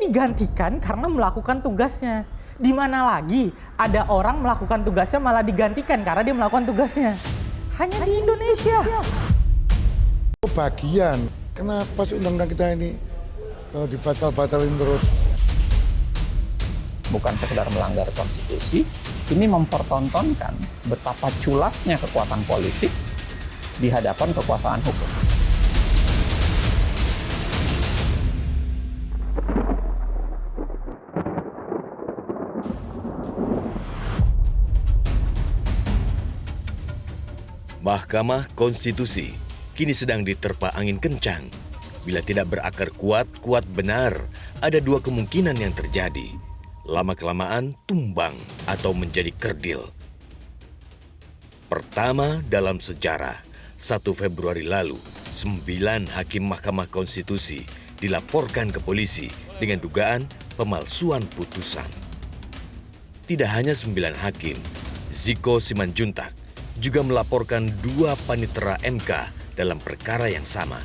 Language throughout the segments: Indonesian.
digantikan karena melakukan tugasnya. Di mana lagi ada orang melakukan tugasnya malah digantikan karena dia melakukan tugasnya? Hanya di Indonesia. Bagian, kenapa sih undang-undang kita ini dibatal-batalin terus? Bukan sekedar melanggar konstitusi, ini mempertontonkan betapa culasnya kekuatan politik di hadapan kekuasaan hukum. Mahkamah Konstitusi kini sedang diterpa angin kencang. Bila tidak berakar kuat, kuat benar, ada dua kemungkinan yang terjadi. Lama-kelamaan tumbang atau menjadi kerdil. Pertama dalam sejarah, 1 Februari lalu, 9 hakim Mahkamah Konstitusi dilaporkan ke polisi dengan dugaan pemalsuan putusan. Tidak hanya 9 hakim, Ziko Simanjuntak juga melaporkan 2 panitera MK dalam perkara yang sama.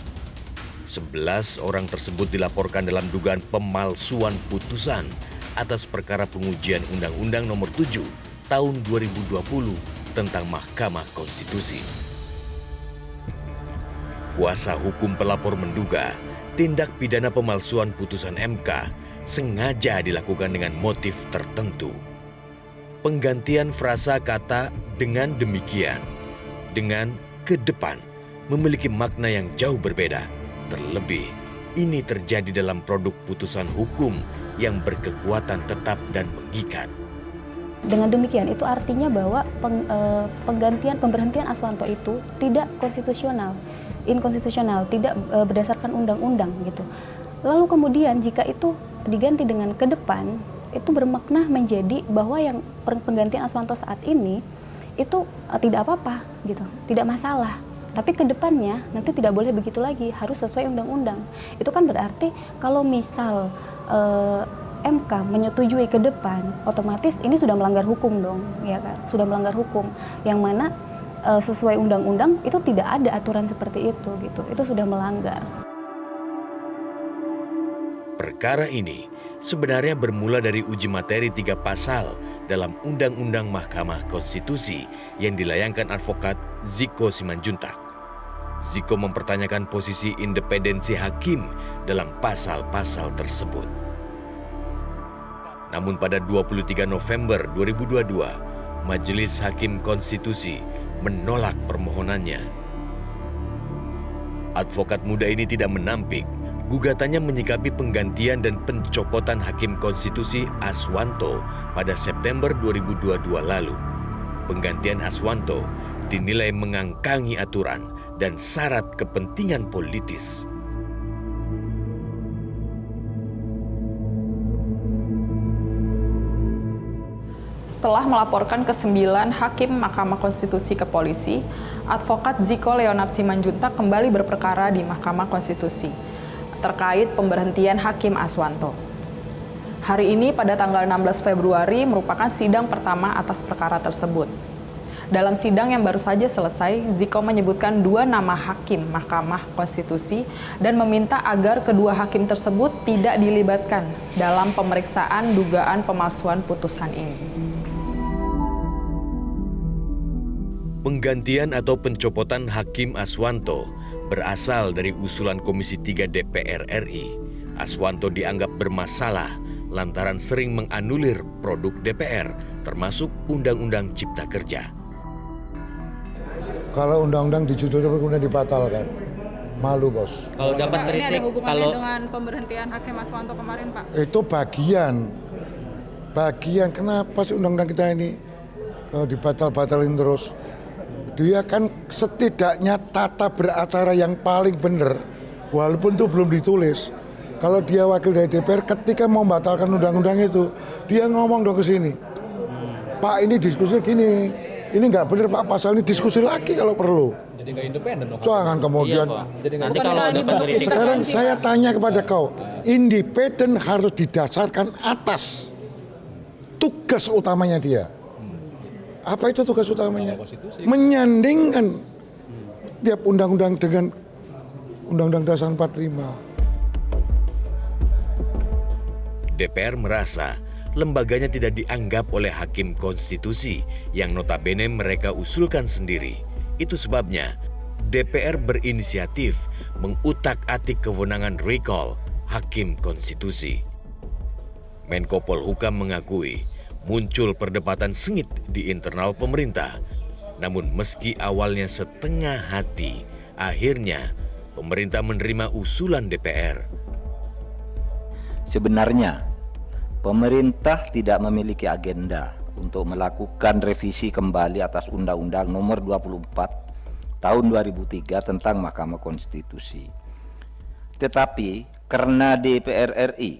11 orang tersebut dilaporkan dalam dugaan pemalsuan putusan atas perkara pengujian Undang-Undang Nomor 7 Tahun 2020 tentang Mahkamah Konstitusi. Kuasa hukum pelapor menduga tindak pidana pemalsuan putusan MK sengaja dilakukan dengan motif tertentu. Penggantian frasa kata dengan demikian, dengan ke depan, memiliki makna yang jauh berbeda. Terlebih, ini terjadi dalam produk putusan hukum yang berkekuatan tetap dan mengikat. Dengan demikian, itu artinya bahwa pemberhentian Aswanto itu tidak konstitusional, inkonstitusional, tidak berdasarkan undang-undang gitu. Lalu kemudian jika itu diganti dengan ke depan, itu bermakna menjadi bahwa yang penggantian Aswanto saat ini itu tidak apa-apa gitu, tidak masalah. Tapi ke depannya nanti tidak boleh begitu lagi, harus sesuai undang-undang. Itu kan berarti kalau misal MK menyetujui ke depan, otomatis ini sudah melanggar hukum dong, ya kan? Sudah melanggar hukum, yang mana sesuai undang-undang itu tidak ada aturan seperti itu gitu. Itu sudah melanggar. Perkara ini sebenarnya bermula dari uji materi 3 pasal dalam Undang-Undang Mahkamah Konstitusi yang dilayangkan advokat Ziko Simanjuntak. Ziko mempertanyakan posisi independensi hakim dalam pasal-pasal tersebut. Namun pada 23 November 2022, Majelis Hakim Konstitusi menolak permohonannya. Advokat muda ini tidak menampik. Gugatannya menyikapi penggantian dan pencopotan Hakim Konstitusi Aswanto pada September 2022 lalu. Penggantian Aswanto dinilai mengangkangi aturan dan syarat kepentingan politis. Setelah melaporkan ke-9 Hakim Mahkamah Konstitusi ke polisi, Advokat Ziko Leonard Simanjuntak kembali berperkara di Mahkamah Konstitusi terkait pemberhentian Hakim Aswanto. Hari ini pada tanggal 16 Februari merupakan sidang pertama atas perkara tersebut. Dalam sidang yang baru saja selesai, Ziko menyebutkan 2 nama hakim Mahkamah Konstitusi dan meminta agar kedua hakim tersebut tidak dilibatkan dalam pemeriksaan dugaan pemalsuan putusan ini. Penggantian atau pencopotan Hakim Aswanto berasal dari usulan Komisi 3 DPR RI. Aswanto dianggap bermasalah lantaran sering menganulir produk DPR, termasuk Undang-Undang Cipta Kerja. Kalau undang-undang dijudulnya kemudian dibatalkan, malu bos. Kalau dapat kritik, ini ada hubungannya kalau dengan pemberhentian Hakim Aswanto kemarin, Pak? Itu bagian kenapa sih undang-undang kita ini dibatal-batalin terus? Dia kan setidaknya tata beracara yang paling benar, walaupun itu belum ditulis. Kalau dia wakil dari DPR, ketika mau membatalkan undang-undang itu, dia ngomong dong ke sini. Pak, ini diskusi gini, ini nggak benar Pak, pasal ini diskusi lagi kalau perlu. jadi nggak independen dong. Jangan kemudian. Iya, jadi nanti kalau ada kritik. Sekarang saya tanya kepada kau, independen harus didasarkan atas tugas utamanya dia. Apa itu tugas utamanya? Menyandingkan tiap undang-undang dengan Undang-Undang Dasar 45. DPR merasa lembaganya tidak dianggap oleh hakim konstitusi yang notabene mereka usulkan sendiri. Itu sebabnya DPR berinisiatif mengutak-atik kewenangan recall hakim konstitusi. Menko Polhukam mengakui muncul perdebatan sengit di internal pemerintah. Namun meski awalnya setengah hati, akhirnya pemerintah menerima usulan DPR. Sebenarnya, pemerintah tidak memiliki agenda untuk melakukan revisi kembali atas Undang-Undang Nomor 24 Tahun 2003 tentang Mahkamah Konstitusi. Tetapi karena DPR RI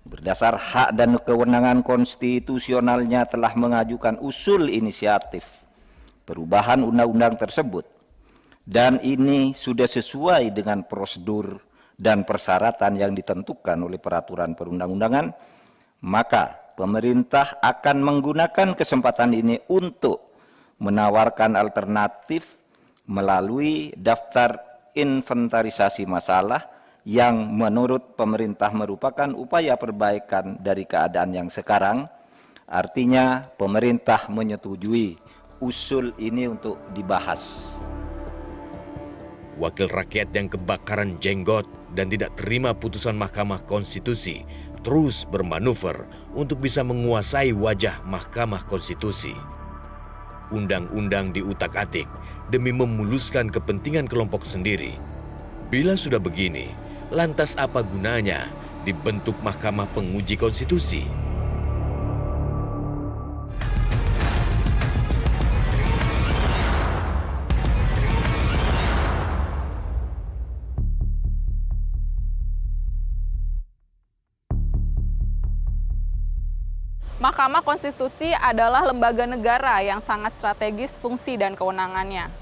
berdasar hak dan kewenangan konstitusionalnya telah mengajukan usul inisiatif perubahan undang-undang tersebut, dan ini sudah sesuai dengan prosedur dan persyaratan yang ditentukan oleh peraturan perundang-undangan, maka pemerintah akan menggunakan kesempatan ini untuk menawarkan alternatif melalui daftar inventarisasi masalah yang menurut pemerintah merupakan upaya perbaikan dari keadaan yang sekarang. Artinya pemerintah menyetujui usul ini untuk dibahas. Wakil rakyat yang kebakaran jenggot dan tidak terima putusan Mahkamah Konstitusi terus bermanuver untuk bisa menguasai wajah Mahkamah Konstitusi. Undang-undang diutak-atik demi memuluskan kepentingan kelompok sendiri. Bila sudah begini, lantas apa gunanya dibentuk Mahkamah Penguji Konstitusi? Mahkamah Konstitusi adalah lembaga negara yang sangat strategis fungsi dan kewenangannya.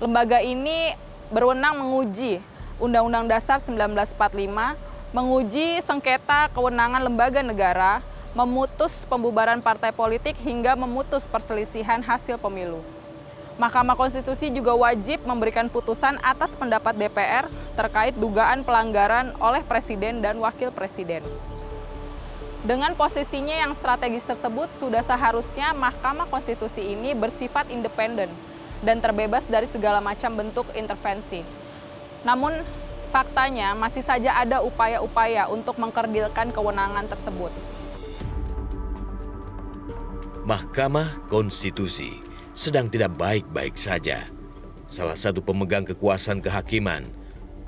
Lembaga ini berwenang menguji Undang-Undang Dasar 1945, menguji sengketa kewenangan lembaga negara, memutus pembubaran partai politik hingga memutus perselisihan hasil pemilu. Mahkamah Konstitusi juga wajib memberikan putusan atas pendapat DPR terkait dugaan pelanggaran oleh Presiden dan Wakil Presiden. Dengan posisinya yang strategis tersebut, sudah seharusnya Mahkamah Konstitusi ini bersifat independen dan terbebas dari segala macam bentuk intervensi. Namun, faktanya masih saja ada upaya-upaya untuk mengkerdilkan kewenangan tersebut. Mahkamah Konstitusi sedang tidak baik-baik saja. Salah satu pemegang kekuasaan kehakiman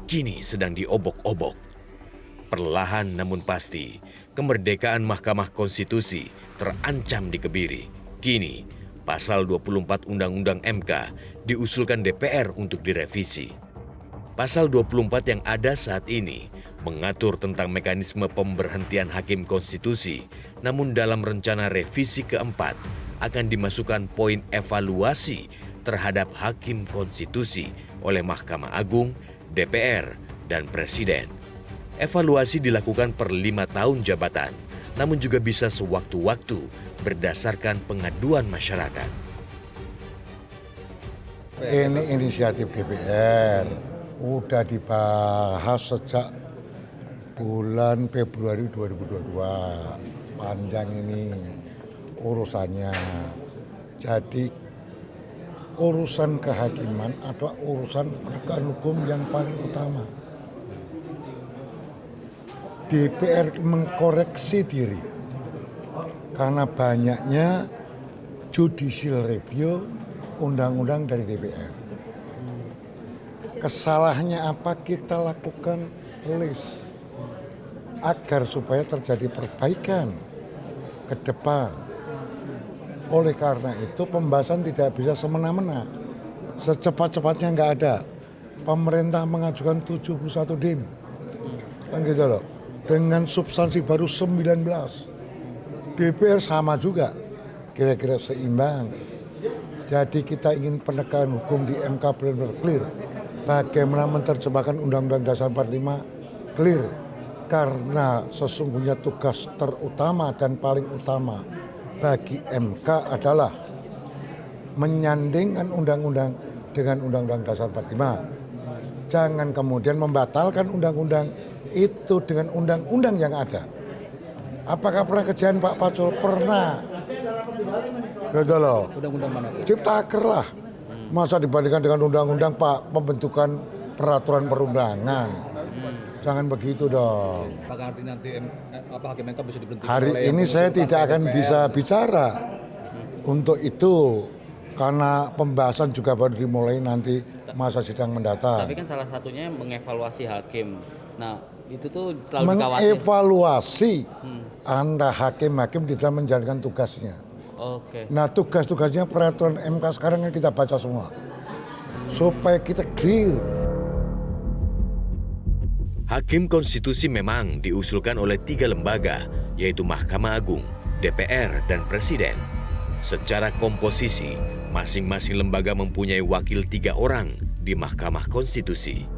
kini sedang diobok-obok. Perlahan namun pasti, kemerdekaan Mahkamah Konstitusi terancam dikebiri. Kini, pasal 24 Undang-Undang MK diusulkan DPR untuk direvisi. Pasal 24 yang ada saat ini mengatur tentang mekanisme pemberhentian hakim konstitusi, namun dalam rencana revisi keempat akan dimasukkan poin evaluasi terhadap hakim konstitusi oleh Mahkamah Agung, DPR, dan Presiden. Evaluasi dilakukan per 5 tahun jabatan, namun juga bisa sewaktu-waktu berdasarkan pengaduan masyarakat. Ini inisiatif DPR, udah dibahas sejak bulan Februari 2022. Panjang ini urusannya. Jadi urusan kehakiman adalah urusan penegakan hukum yang paling utama. DPR mengkoreksi diri karena banyaknya judicial review undang-undang dari DPR. Kesalahannya apa, kita lakukan list agar supaya terjadi perbaikan ke depan. Oleh karena itu pembahasan tidak bisa semena-mena, secepat-cepatnya nggak ada. Pemerintah mengajukan 71 DIM, kan gitu loh. Dengan substansi baru 19. DPR sama juga, kira-kira seimbang. Jadi kita ingin penegakan hukum di MK benar-benar clear. Bagaimana menerjemahkan Undang-Undang Dasar 45 clear. Karena sesungguhnya tugas terutama dan paling utama bagi MK adalah menyandingkan undang-undang dengan Undang-Undang Dasar 45. Jangan kemudian membatalkan undang-undang itu dengan undang-undang yang ada. Apakah pernah kejadian Pak Pacul? Pernah. Gitu loh. Undang-undang mana tuh? Ciptaker lah. Masa dibandingkan dengan undang-undang Pak pembentukan peraturan perundangan. Jangan begitu dong. Apakah artinya nanti Hakim MK bisa diberhentikan? Hari ini saya tidak akan bisa bicara untuk itu karena pembahasan juga baru dimulai nanti masa sidang mendatang. Tapi kan salah satunya mengevaluasi hakim. Nah, itu tuh selalu dikhawatir. Mengevaluasi anda hakim-hakim tidak menjalankan tugasnya. Oke. Nah, tugas-tugasnya peraturan MK sekarang kan kita baca semua. Supaya kita clear. Hakim konstitusi memang diusulkan oleh 3 lembaga, yaitu Mahkamah Agung, DPR, dan Presiden. Secara komposisi, masing-masing lembaga mempunyai wakil 3 orang di Mahkamah Konstitusi.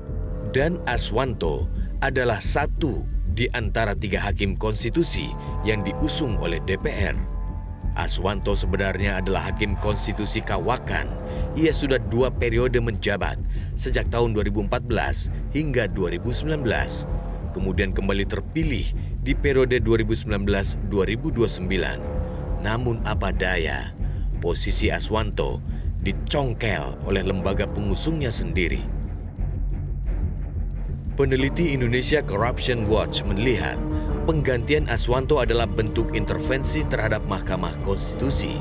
Dan Aswanto adalah satu di antara 3 hakim konstitusi yang diusung oleh DPR. Aswanto sebenarnya adalah hakim konstitusi kawakan. Ia sudah 2 periode menjabat sejak tahun 2014 hingga 2019. Kemudian kembali terpilih di periode 2019-2029. Namun apa daya, posisi Aswanto dicongkel oleh lembaga pengusungnya sendiri. Peneliti Indonesia Corruption Watch melihat penggantian Aswanto adalah bentuk intervensi terhadap Mahkamah Konstitusi.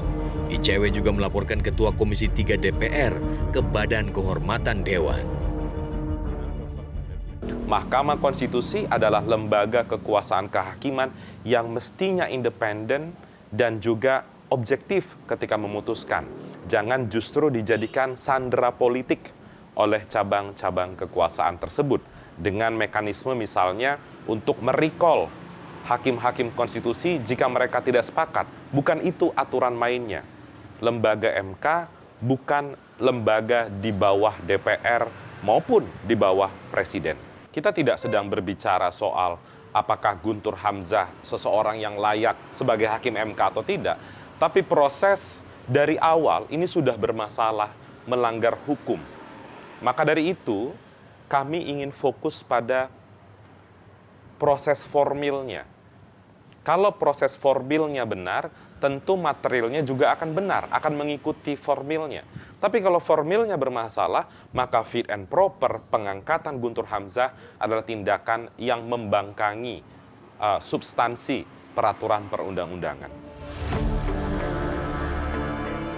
ICW juga melaporkan Ketua Komisi 3 DPR ke Badan Kehormatan Dewan. Mahkamah Konstitusi adalah lembaga kekuasaan kehakiman yang mestinya independen dan juga objektif ketika memutuskan. Jangan justru dijadikan sandera politik oleh cabang-cabang kekuasaan tersebut dengan mekanisme misalnya untuk merecall hakim-hakim konstitusi jika mereka tidak sepakat. Bukan itu aturan mainnya. Lembaga MK bukan lembaga di bawah DPR maupun di bawah Presiden. Kita tidak sedang berbicara soal apakah Guntur Hamzah seseorang yang layak sebagai hakim MK atau tidak. Tapi proses dari awal ini sudah bermasalah, melanggar hukum. Maka dari itu, kami ingin fokus pada proses formilnya. Kalau proses formilnya benar, tentu materialnya juga akan benar, akan mengikuti formilnya. Tapi kalau formilnya bermasalah, maka fit and proper pengangkatan Guntur Hamzah adalah tindakan yang membangkangi substansi peraturan perundang-undangan.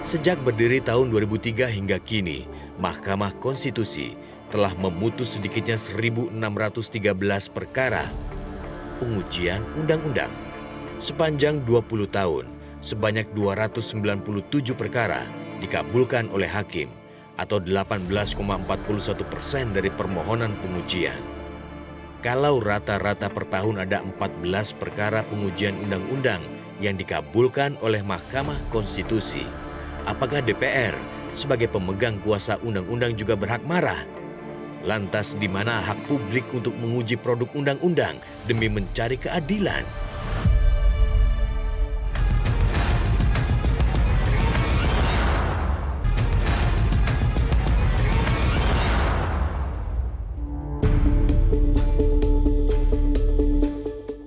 Sejak berdiri tahun 2003 hingga kini, Mahkamah Konstitusi telah memutus sedikitnya 1.613 perkara pengujian undang-undang. Sepanjang 20 tahun, sebanyak 297 perkara dikabulkan oleh hakim atau 18,41% dari permohonan pengujian. Kalau rata-rata per tahun ada 14 perkara pengujian undang-undang yang dikabulkan oleh Mahkamah Konstitusi, apakah DPR sebagai pemegang kuasa undang-undang juga berhak marah? Lantas di mana hak publik untuk menguji produk undang-undang demi mencari keadilan?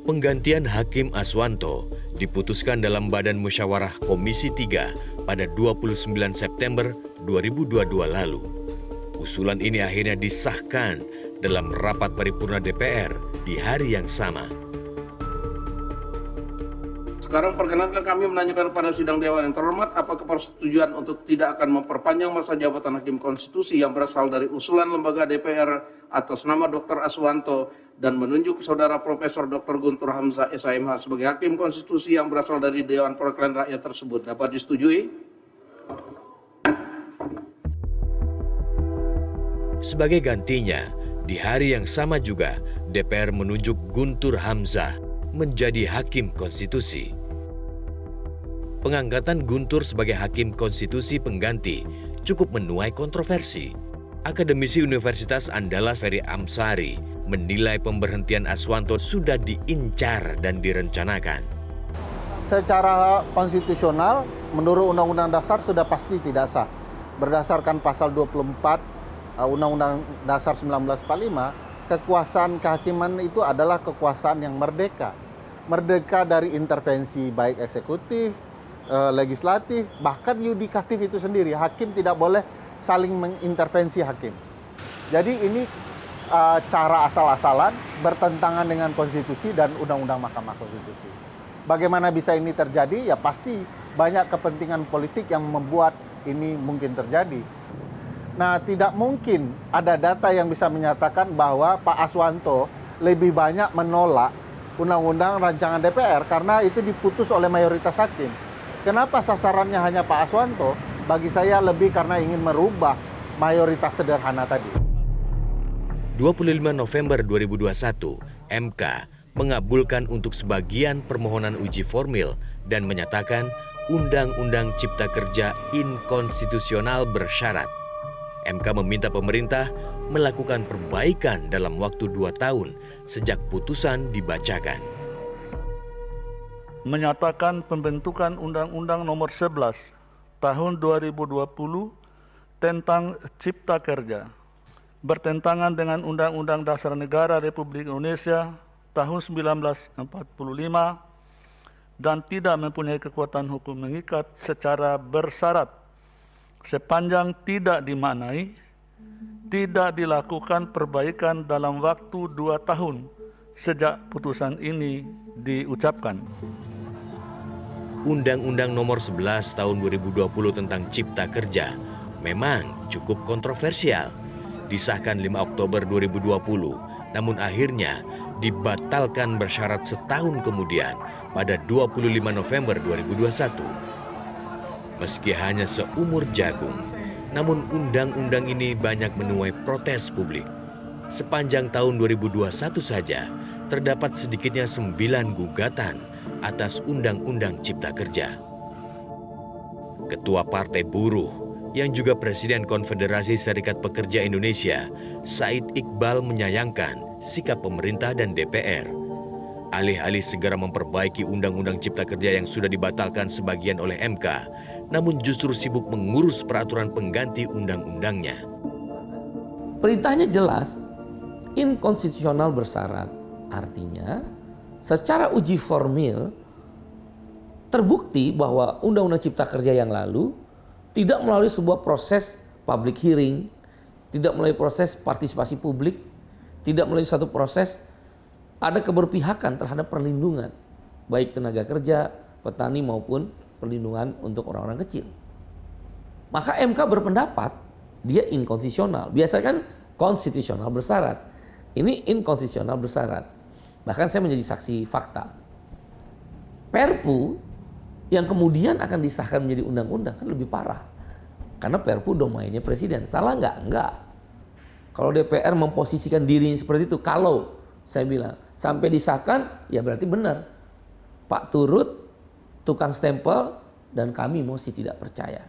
Penggantian Hakim Aswanto diputuskan dalam Badan Musyawarah Komisi 3 pada 29 September 2022 lalu. Usulan ini akhirnya disahkan dalam rapat paripurna DPR di hari yang sama. Sekarang perkenankan kami menanyakan kepada sidang Dewan yang terhormat, apakah persetujuan untuk tidak akan memperpanjang masa jabatan Hakim Konstitusi yang berasal dari usulan lembaga DPR atas nama Dr. Aswanto dan menunjuk Saudara Profesor Dr. Guntur Hamzah SIMH sebagai Hakim Konstitusi yang berasal dari Dewan Perwakilan Rakyat tersebut dapat disetujui? Sebagai gantinya, di hari yang sama juga DPR menunjuk Guntur Hamzah menjadi Hakim Konstitusi. Pengangkatan Guntur sebagai Hakim Konstitusi pengganti cukup menuai kontroversi. Akademisi Universitas Andalas Ferry Amsari menilai pemberhentian Aswanto sudah diincar dan direncanakan. Secara konstitusional, menurut Undang-Undang Dasar sudah pasti tidak sah. Berdasarkan pasal 24 Undang-Undang Dasar 1945, kekuasaan kehakiman itu adalah kekuasaan yang merdeka. merdeka dari intervensi baik eksekutif, legislatif, bahkan yudikatif itu sendiri. Hakim tidak boleh saling mengintervensi hakim. Jadi ini cara asal-asalan bertentangan dengan konstitusi dan undang-undang Mahkamah Konstitusi. Bagaimana bisa ini terjadi? Ya pasti banyak kepentingan politik yang membuat ini mungkin terjadi. Nah, tidak mungkin ada data yang bisa menyatakan bahwa Pak Aswanto lebih banyak menolak undang-undang rancangan DPR karena itu diputus oleh mayoritas hakim. Kenapa sasarannya hanya Pak Aswanto? Bagi saya lebih karena ingin merubah mayoritas sederhana tadi. 25 November 2021, MK mengabulkan untuk sebagian permohonan uji formil dan menyatakan Undang-Undang Cipta Kerja inkonstitusional bersyarat. MK meminta pemerintah melakukan perbaikan dalam waktu 2 tahun sejak putusan dibacakan. Menyatakan pembentukan Undang-Undang Nomor 11 Tahun 2020 tentang Cipta Kerja bertentangan dengan Undang-Undang Dasar Negara Republik Indonesia tahun 1945 dan tidak mempunyai kekuatan hukum mengikat secara bersyarat sepanjang tidak dimaknai, tidak dilakukan perbaikan dalam waktu 2 tahun sejak putusan ini diucapkan. Undang-Undang Nomor 11 Tahun 2020 tentang Cipta Kerja memang cukup kontroversial. Disahkan 5 Oktober 2020, namun akhirnya dibatalkan bersyarat setahun kemudian pada 25 November 2021. Meski hanya seumur jagung, namun undang-undang ini banyak menuai protes publik. Sepanjang tahun 2021 saja, terdapat sedikitnya 9 gugatan atas Undang-Undang Cipta Kerja. Ketua Partai Buruh yang juga Presiden Konfederasi Serikat Pekerja Indonesia, Said Iqbal menyayangkan sikap pemerintah dan DPR. Alih-alih segera memperbaiki Undang-Undang Cipta Kerja yang sudah dibatalkan sebagian oleh MK, namun justru sibuk mengurus peraturan pengganti undang-undangnya. Perintahnya jelas, inkonstitusional bersyarat. Artinya, secara uji formil, terbukti bahwa Undang-Undang Cipta Kerja yang lalu tidak melalui sebuah proses public hearing, tidak melalui proses partisipasi publik, tidak melalui satu proses ada keberpihakan terhadap perlindungan, baik tenaga kerja, petani maupun perlindungan untuk orang-orang kecil. Maka MK berpendapat dia inkonstitusional. Biasanya kan konstitusional bersyarat. Ini inkonstitusional bersyarat. Bahkan saya menjadi saksi fakta. Perpu yang kemudian akan disahkan menjadi undang-undang kan lebih parah. Karena Perpu domainnya presiden. Salah nggak? Enggak. Kalau DPR memposisikan dirinya seperti itu, kalau saya bilang sampai disahkan, ya berarti benar. Pak turut, tukang stempel, dan kami mesti tidak percaya.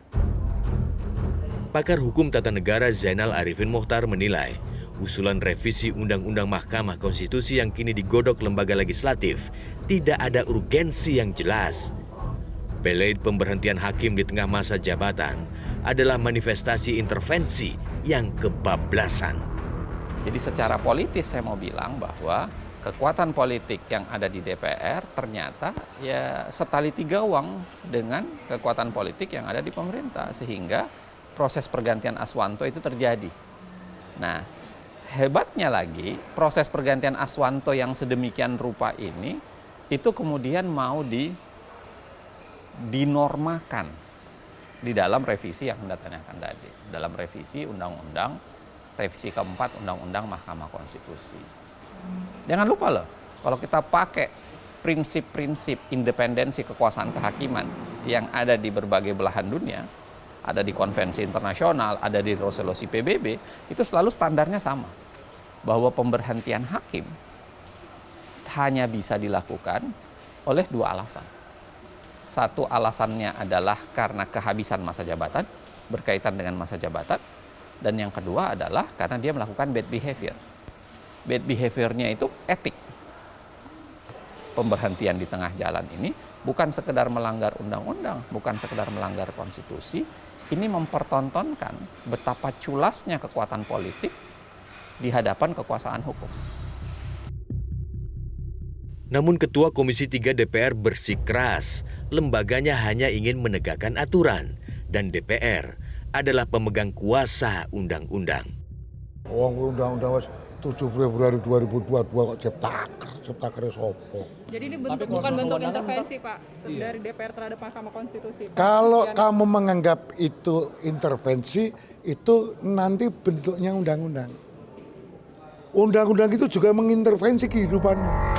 Pakar Hukum Tata Negara Zainal Arifin Mohtar menilai usulan revisi Undang-Undang Mahkamah Konstitusi yang kini digodok lembaga legislatif tidak ada urgensi yang jelas. Belait pemberhentian hakim di tengah masa jabatan adalah manifestasi intervensi yang kebablasan. Jadi secara politis saya mau bilang bahwa kekuatan politik yang ada di DPR ternyata ya setali 3 uang dengan kekuatan politik yang ada di pemerintah, sehingga proses pergantian Aswanto itu terjadi. Nah, hebatnya lagi proses pergantian Aswanto yang sedemikian rupa ini itu kemudian mau dinormakan di dalam revisi yang Anda tanyakan tadi, dalam revisi undang-undang, revisi keempat Undang-Undang Mahkamah Konstitusi. Jangan lupa loh, kalau kita pakai prinsip-prinsip independensi kekuasaan kehakiman yang ada di berbagai belahan dunia, ada di konvensi internasional, ada di resolusi PBB, itu selalu standarnya sama. Bahwa pemberhentian hakim hanya bisa dilakukan oleh 2 alasan. Satu alasannya adalah karena kehabisan masa jabatan, berkaitan dengan masa jabatan. Dan yang kedua adalah karena dia melakukan bad behavior. Bad behavior-nya itu etik. Pemberhentian di tengah jalan ini bukan sekedar melanggar undang-undang, bukan sekedar melanggar konstitusi. Ini mempertontonkan betapa culasnya kekuatan politik di hadapan kekuasaan hukum. Namun Ketua Komisi 3 DPR bersikeras lembaganya hanya ingin menegakkan aturan dan DPR adalah pemegang kuasa undang-undang. Undang-undang 7 Februari 2022 kok ciptaker sopo. Jadi ini bukan bentuk intervensi Pak dari DPR terhadap Mahkamah Konstitusi. Kalau kamu menganggap itu intervensi, itu nanti bentuknya undang-undang. Undang-undang itu juga mengintervensi kehidupanmu.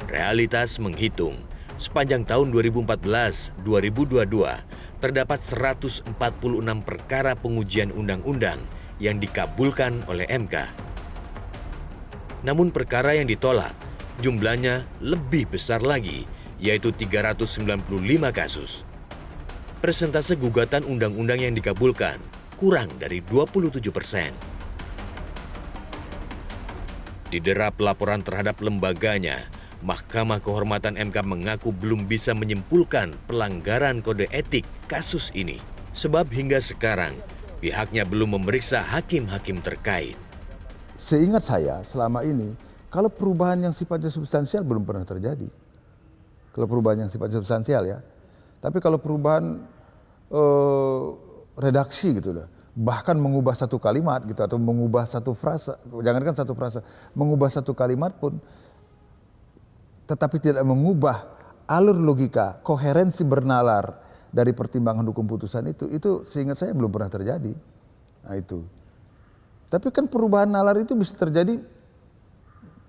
Realitas menghitung, sepanjang tahun 2014-2022 terdapat 146 perkara pengujian undang-undang yang dikabulkan oleh MK. Namun perkara yang ditolak jumlahnya lebih besar lagi, yaitu 395 kasus. Persentase gugatan undang-undang yang dikabulkan kurang dari 27%. Diderap laporan terhadap lembaganya, Mahkamah Kehormatan MK mengaku belum bisa menyimpulkan pelanggaran kode etik kasus ini. Sebab hingga sekarang, pihaknya belum memeriksa hakim-hakim terkait. Seingat saya selama ini, kalau perubahan yang sifatnya substansial belum pernah terjadi. Kalau perubahan yang sifatnya substansial ya. Tapi kalau perubahan redaksi gitu loh, bahkan mengubah satu kalimat gitu atau mengubah satu frasa, jangankan satu frasa, mengubah satu kalimat pun, tetapi tidak mengubah alur logika, koherensi bernalar dari pertimbangan hukum putusan itu seingat saya belum pernah terjadi. Nah itu. Tapi kan perubahan nalar itu bisa terjadi,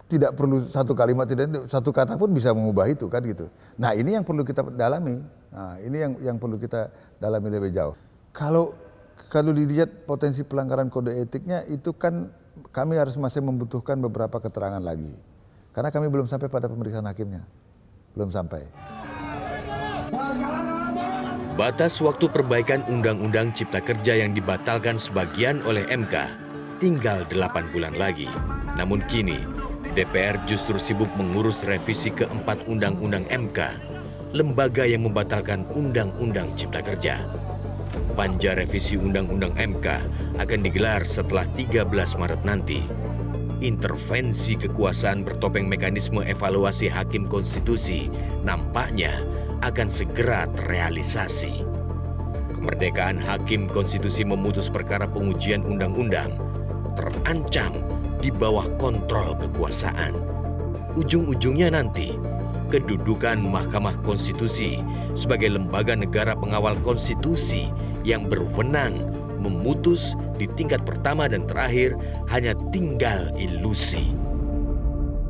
tidak perlu satu kalimat, tidak satu kata pun bisa mengubah itu kan gitu. Nah ini yang perlu kita dalami. Nah ini yang perlu kita dalami lebih jauh. Kalau dilihat potensi pelanggaran kode etiknya itu kan kami harus masih membutuhkan beberapa keterangan lagi. Karena kami belum sampai pada pemeriksaan hakimnya. Belum sampai. Batas waktu perbaikan Undang-Undang Cipta Kerja yang dibatalkan sebagian oleh MK tinggal 8 bulan lagi. Namun kini, DPR justru sibuk mengurus revisi keempat Undang-Undang MK, lembaga yang membatalkan Undang-Undang Cipta Kerja. Panja revisi Undang-Undang MK akan digelar setelah 13 Maret nanti. Intervensi kekuasaan bertopeng mekanisme evaluasi hakim konstitusi nampaknya akan segera terrealisasi. Kemerdekaan hakim konstitusi memutus perkara pengujian undang-undang terancam di bawah kontrol kekuasaan. Ujung-ujungnya nanti, kedudukan Mahkamah Konstitusi sebagai lembaga negara pengawal konstitusi yang berwenang memutus di tingkat pertama dan terakhir hanya tinggal ilusi.